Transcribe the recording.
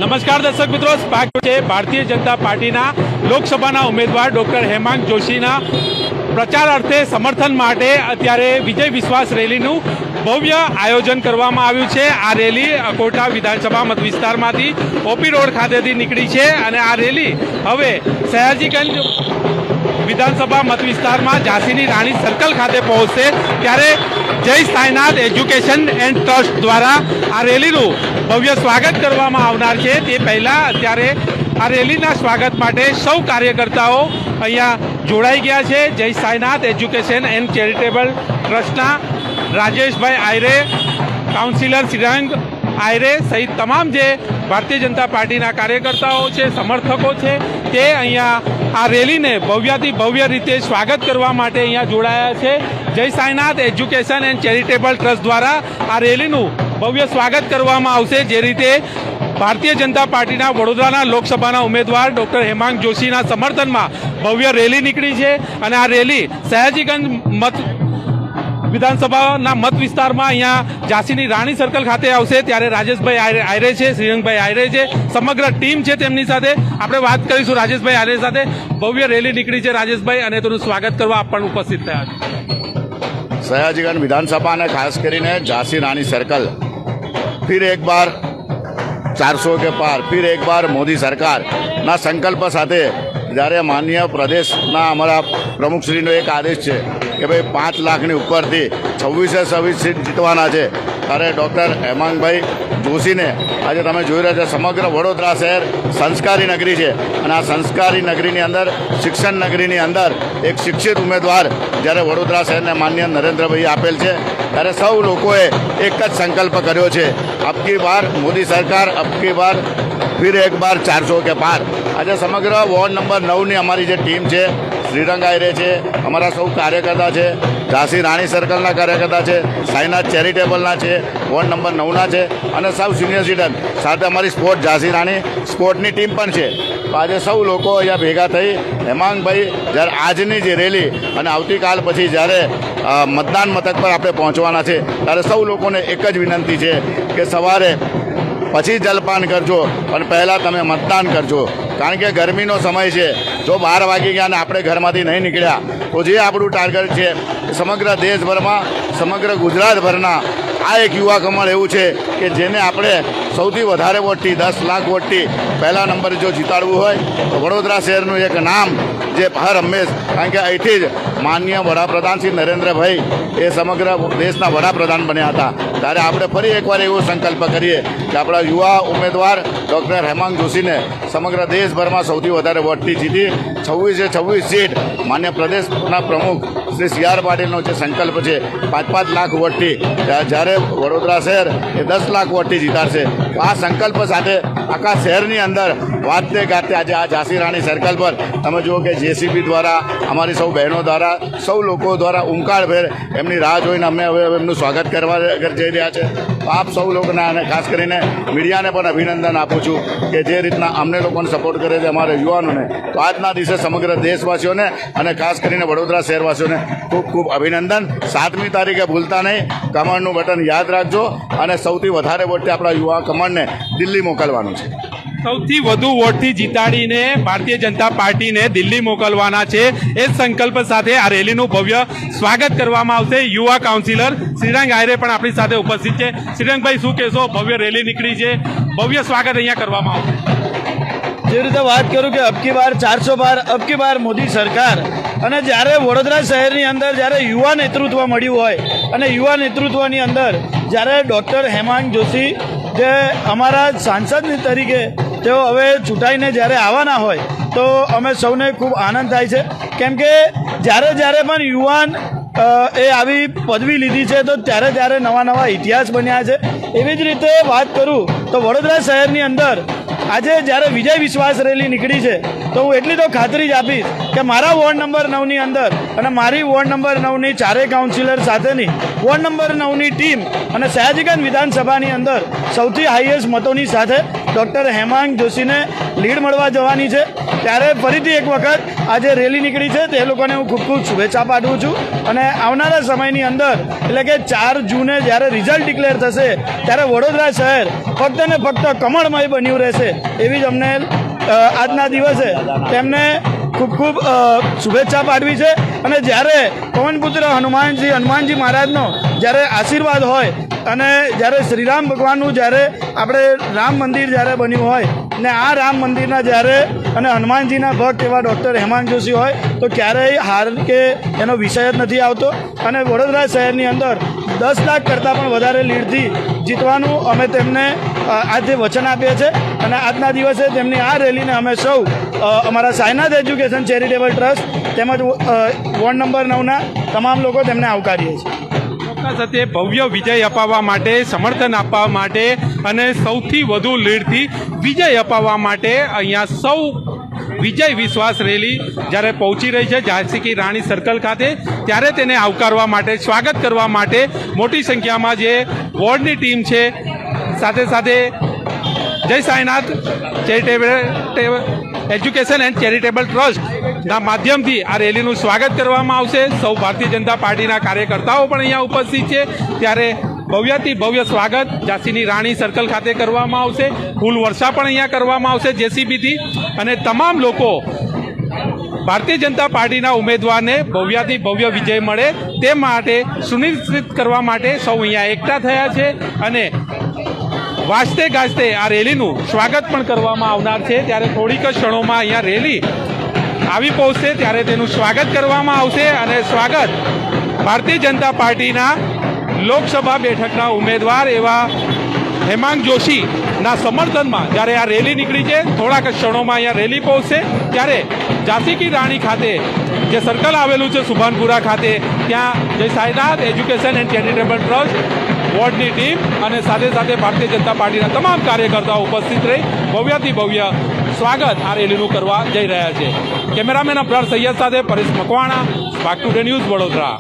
નમસ્કાર દર્શક મિત્રો, સ્વાગત છે ભારતીય જનતા પાર્ટીના લોકસભાના ઉમેદવાર ડોક્ટર હેમાંગ જોશીના પ્રચાર અર્થે સમર્થન માટે અત્યારે વિજય વિશ્વાસ રેલીનું ભવ્ય આયોજન કરવામાં આવ્યું છે। આ રેલી અકોટા વિધાનસભા મત વિસ્તારમાંથી ઓપી રોડ ખાતેથી નીકળી છે અને આ રેલી હવે સયાજીગંજ વિધાનસભા મત વિસ્તારમાં ઝાંસીની રાણી સર્કલ ખાતે પહોંચશે। ત્યારે જય સાંઈનાથ એજ્યુકેશન એન્ડ ટ્રસ્ટ દ્વારા આ રેલીનું ભવ્ય સ્વાગત કરવામાં આવનાર છે। તે પહેલાં અત્યારે આ રેલીના સ્વાગત માટે સૌ કાર્યકર્તાઓ અહીંયા જોડાઈ ગયા છે। જય સાંઈનાથ એજ્યુકેશન એન્ડ ચેરિટેબલ ટ્રસ્ટના રાજેશભાઈ આયરે, કાઉન્સિલર શ્રીરંગ આયરે સહિત તમામ જે ભારતીય જનતા પાર્ટીના કાર્યકર્તાઓ છે, સમર્થકો છે, તે અહીંયા આ રેલીને ભવ્યાથી ભવ્ય રીતે સ્વાગત કરવા માટે અહીંયા જોડાયા છે। જય Sainath education and charitable trust દ્વારા આ રેલીનું ભવ્ય સ્વાગત કરવામાં આવશે। જે રીતે ભારતીય જનતા પાર્ટીના વડોદરાના લોકસભાના ઉમેદવાર ડોક્ટર હેમાંગ જોશીના સમર્થનમાં ભવ્ય રેલી નીકળી છે અને આ રેલી સયાજીગંજ વિધાનસભાના મત વિસ્તારમાં અહીંયા ઝાંસીની રાણી સર્કલ ખાતે આવશે। ત્યારે રાજેશભાઈ આયરે છે, શ્રીરંગભાઈ આયરે છે, સમગ્ર ટીમ છે તેમની સાથે આપણે વાત કરીશું। રાજેશભાઈ આયરે સાથે ભવ્ય રેલી નીકળી છે રાજેશભાઈ, અને તેનું સ્વાગત કરવા આપ પણ ઉપસ્થિત થયા છે। સયાજીગંજ વિધાનસભા અને ખાસ કરીને ઝાંસી રાણી સર્કલ फिर एक बार 400 के पार, फिर एक बार मोदी सरकारના સંકલ્પ સાથે જ્યારે માનનીય પ્રદેશના અમારા પ્રમુખશ્રીનો એક આદેશ છે કે ભાઈ 5 લાખની ઉપરથી 26 સીટ જીતવાના છે, ત્યારે ડૉક્ટર હેમાંગભાઈ જોશીને આજે તમે જોઈ રહ્યા છો સમગ્ર વડોદરા શહેર સંસ્કારી નગરી છે અને આ સંસ્કારી નગરીની અંદર, શિક્ષણ નગરીની અંદર એક શિક્ષિત ઉમેદવાર જ્યારે વડોદરા શહેરને માનનીય નરેન્દ્રભાઈ આપેલ છે, ત્યારે સૌ લોકોએ એક જ સંકલ્પ કર્યો છે, અબકી બાર મોદી સરકાર, અબકી બાર ફિર એક બાર 400 કે પાર। આજે સમગ્ર વોર્ડ નંબર 9ની અમારી જે ટીમ છે, શ્રીરંગ આયરે છે, અમારા સૌ કાર્યકર્તા છે, ઝાંસી રાણી સર્કલના કાર્યકર્તા છે, સાંઈનાથ ચેરિટેબલના છે, વોર્ડ નંબર 9ના છે અને સૌ સિનિયર સિટીઝન સાથે અમારી સ્પોર્ટ ઝાંસી રાણી સ્પોર્ટની ટીમ પણ છે। તો આજે સૌ લોકો અહીંયા ભેગા થઈ હેમાંગભાઈ જ્યારે આજની જે રેલી અને આવતીકાલ પછી જ્યારે મતદાન મથક પર આપણે પહોંચવાના છે, ત્યારે સૌ લોકોને એક જ વિનંતી છે કે સવારે પછી જલપાન કરજો પણ પહેલાં તમે મતદાન કરજો, કારણ કે ગરમીનો સમય છે। જો 12 વાગી ગયા અને આપણે ઘરમાંથી નહીં નીકળ્યા તો જે આપણું ટાર્ગેટ છે સમગ્ર દેશભરમાં, સમગ્ર ગુજરાતભરના આ એક યુવા કમળ એવું છે કે જેને આપણે સૌથી વધારે વોટથી 10 લાખ વોટથી પહેલા નંબરે જો જીતાડવું હોય તો વડોદરા શહેરનું એક નામ જે હર હંમેશ, કારણ કે અહીંથી જ માનનીય વડાપ્રધાન શ્રી નરેન્દ્રભાઈ એ સમગ્ર દેશના વડાપ્રધાન બન્યા હતા, ત્યારે આપણે ફરી એકવાર એવો સંકલ્પ કરીએ કે આપણા યુવા ઉમેદવાર ડૉક્ટર હેમાંગ જોશીને સમગ્ર દેશભરમાં સૌથી વધારે વોટથી જીતી 26 સીટ માન્ય પ્રદેશના પ્રમુખ શ્રી CR પાટીલનો જે સંકલ્પ છે 5 લાખ વોટથી, જ્યારે વડોદરા શહેર એ 10 લાખ વોટથી જીતાડશે। તો આ સંકલ્પ સાથે આખા શહેરની અંદર વાતે ગાતે આજે આ ઝાંસી રાણી સર્કલ પર તમે જુઓ કે JCB દ્વારા, અમારી સૌ બહેનો દ્વારા, સૌ લોકો દ્વારા ઉમકાળભેર એમની રાહ જોઈને અમે હવે એમનું સ્વાગત કરવા જઈ રહ્યા છે। તો આપ સૌ લોકોને અને ખાસ કરીને મીડિયાને પણ અભિનંદન આપું છું કે જે રીતના અમને લોકોને સપોર્ટ કરે છે, અમારા યુવાનોને। તો આજના દિવસે સમગ્ર દેશવાસીઓને અને ખાસ કરીને વડોદરા શહેરવાસીઓને ખૂબ ખૂબ અભિનંદન। 7મી તારીખે ભૂલતા નહીં, કમળનું બટન યાદ રાખજો અને સૌથી વધારે વોટથી આપણા યુવા કમળને દિલ્હી મોકલવાનું છે। સૌથી વધુ વોટથી જીતાડીને ભારતીય જનતા પાર્ટીને દિલ્હી મોકલવાના છે, એ સંકલ્પ સાથે આ રેલીનું ભવ્ય સ્વાગત કરવામાં આવશે। યુવા કાઉન્સિલર શ્રીરંગ આયરે પણ આપણી સાથે ઉપસ્થિત છે। શ્રીરંગભાઈ, શું કહેશો? ભવ્ય રેલી નીકળી છે, ભવ્ય સ્વાગત અહીંયા કરવામાં આવશે। જે રીતે વાત કરું કે અબકી બાર 400 પાર, અબકી બાર મોદી સરકાર, અને જ્યારે વડોદરા શહેરની અંદર જ્યારે યુવા નેતૃત્વ મળ્યું હોય અને યુવા નેતૃત્વની અંદર જ્યારે ડૉક્ટર હેમાંગ જોશી જે અમારા સાંસદ તરીકે તેઓ હવે ચૂંટાઈને જ્યારે આવવાના હોય તો અમે સૌને ખૂબ આનંદ થાય છે, કેમ કે જ્યારે પણ યુવાન એ આવી પદવી લીધી છે તો ત્યારે નવા ઇતિહાસ બન્યા છે। એવી જ રીતે વાત કરું તો વડોદરા શહેરની અંદર આજે જ્યારે વિજય વિશ્વાસ રેલી નીકળી છે તો હું એટલી તો ખાતરી જ આપીશ કે મારા વોર્ડ નંબર 9ની અંદર અને મારી વોર્ડ નંબર 9ની ચારેય કાઉન્સિલર સાથેની વોર્ડ નંબર 9ની ટીમ અને સયાજીગંજ વિધાનસભાની અંદર સૌથી હાઈએસ્ટ મતોની સાથે ડૉક્ટર હેમાંગ જોશીને લીડ મળવા જવાની છે। ત્યારે ફરીથી એક વખત આ જે રેલી નીકળી છે તે લોકોને હું ખૂબ ખૂબ શુભેચ્છા પાઠવું છું અને આવનારા સમયની અંદર એટલે કે 4 જૂને જ્યારે રિઝલ્ટ ડિક્લેર થશે ત્યારે વડોદરા શહેર ફક્ત ને ફક્ત કમળમય બન્યું રહેશે એવી જ અમને આજના દિવસે તેમને ખૂબ ખૂબ શુભેચ્છા પાઠવી છે અને જ્યારે પવનપુત્ર હનુમાનજી મહારાજનો જ્યારે આશીર્વાદ હોય અને જ્યારે શ્રીરામ ભગવાનનું જ્યારે આપણે રામ મંદિર જ્યારે બન્યું હોય ને આ રામ મંદિરના જ્યારે અને હનુમાનજીના ભક્ત એવા ડૉક્ટર હેમાંગ જોશી હોય તો ક્યારેય હાર કે એનો વિષય જ નથી આવતો અને વડોદરા શહેરની અંદર 10 લાખ કરતાં પણ વધારે લીડથી જીતવાનું અમે તેમને આજે વચન આપીએ છીએ અને આજના દિવસે તેમની આ રેલીને અમે સૌ અમારા સાયનાથ એજ્યુકેશન ચેરિટેબલ ટ્રસ્ટ તેમજ વોર્ડ નંબર 9ના તમામ લોકો તેમને આવકારીએ છીએ સાથે ભવ્ય વિજય અપાવવા માટે, સમર્થન આપવા માટે અને સૌથી વધુ લીડથી વિજય અપાવવા માટે અહીંયા સૌ વિજય વિશ્વાસ રેલી જ્યારે પહોંચી રહી છે ઝાંસી કી રાણી સર્કલ ખાતે, ત્યારે તેને આવકારવા માટે, સ્વાગત કરવા માટે મોટી સંખ્યામાં જે વોર્ડની ટીમ છે, સાથે સાથે જય Sainath charitable education and charitable ટ્રસ્ટના માધ્યમથી આ રેલીનું સ્વાગત કરવામાં આવશે. સૌ ભારતીય જનતા પાર્ટીના કાર્યકર્તાઓ પણ અહીંયા ઉપસ્થિત છે, ત્યારે ભવ્યથી ભવ્ય સ્વાગત ઝાંસીની રાણી સર્કલ ખાતે કરવામાં આવશે. ફૂલ વર્ષા પણ અહીંયા કરવામાં આવશે જેસીબીથી અને તમામ લોકો ભારતીય જનતા પાર્ટીના ઉમેદવારને ભવ્યથી ભવ્ય વિજય મળે તે માટે સુનિશ્ચિત કરવા માટે સૌ અહીંયા એકઠા થયા છે અને વાજતે ગાજતે આ રેલીનું સ્વાગત પણ કરવામાં આવનાર છે. ત્યારે થોડીક જ ક્ષણોમાં અહીંયા રેલી આવી પહોંચશે ત્યારે તેનું સ્વાગત કરવામાં આવશે અને સ્વાગત ભારતીય જનતા પાર્ટીના લોકસભા બેઠકના ઉમેદવાર એવા હેમાંગ જોશીના સમર્થનમાં જ્યારે આ રેલી નીકળી છે, થોડાક ક્ષણોમાં અહીંયા રેલી પહોંચશે ત્યારે ઝાંસી કી રાણી ખાતે જે સર્કલ આવેલું છે સુભાનપુરા ખાતે, ત્યાં Jai Sainath education and charitable trust વોર્ડની ટીમ અને સાથે સાથે ભારતીય જનતા પાર્ટીના તમામ કાર્યકર્તાઓ ઉપસ્થિત રહી ભવ્યથી ભવ્ય સ્વાગત આ રેલીનું કરવા જઈ રહ્યા છે. કેમેરામેન અબરાર સૈયદ સાથે Paresh Makwana, spark today news, Vadodara.